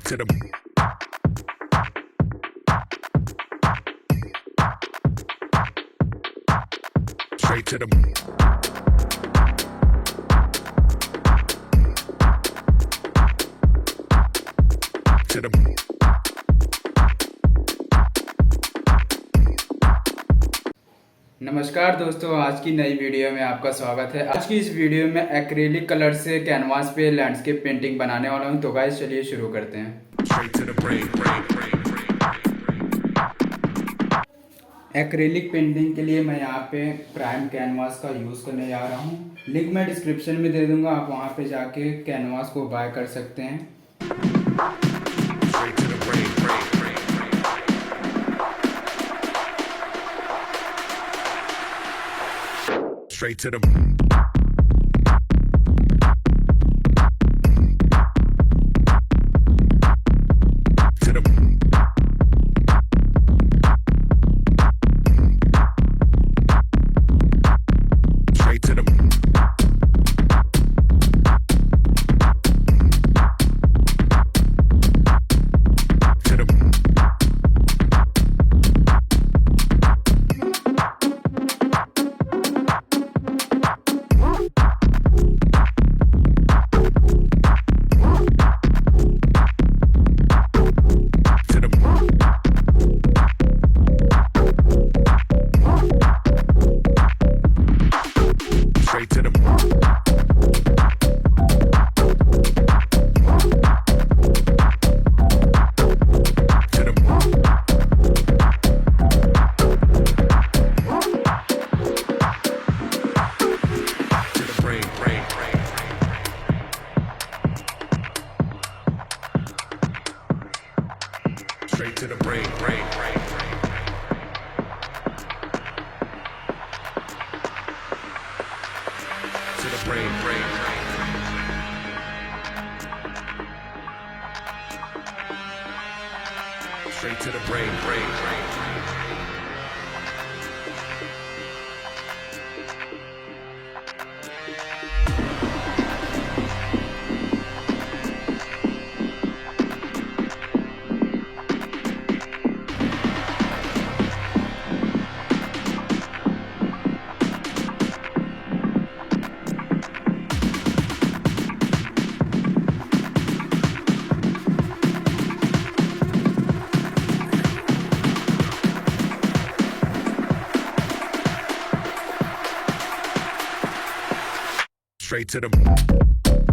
to the straight to the to the नमस्कार दोस्तों, आज की नई वीडियो में आपका स्वागत है। आज की इस वीडियो में एक्रेलिक कलर से कैनवास पे लैंडस्केप पेंटिंग बनाने वाला हूं। तो गाइस चलिए शुरू करते हैं। straight to the brain. Acrylic painting के लिए मैं यहाँ पे प्राइम कैनवास का यूज़ करने जा रहा हूँ। लिंक मैं डिस्क्रिप्शन में दे दूंगा, आप वहाँ पे जाके कैनवास को बाय कर सकते हैं। Straight to the brain. Straight to the to the straight to the to the to the straight to the to the to the brain. Straight to the brain. To the brain. Straight to the brain. Straight to the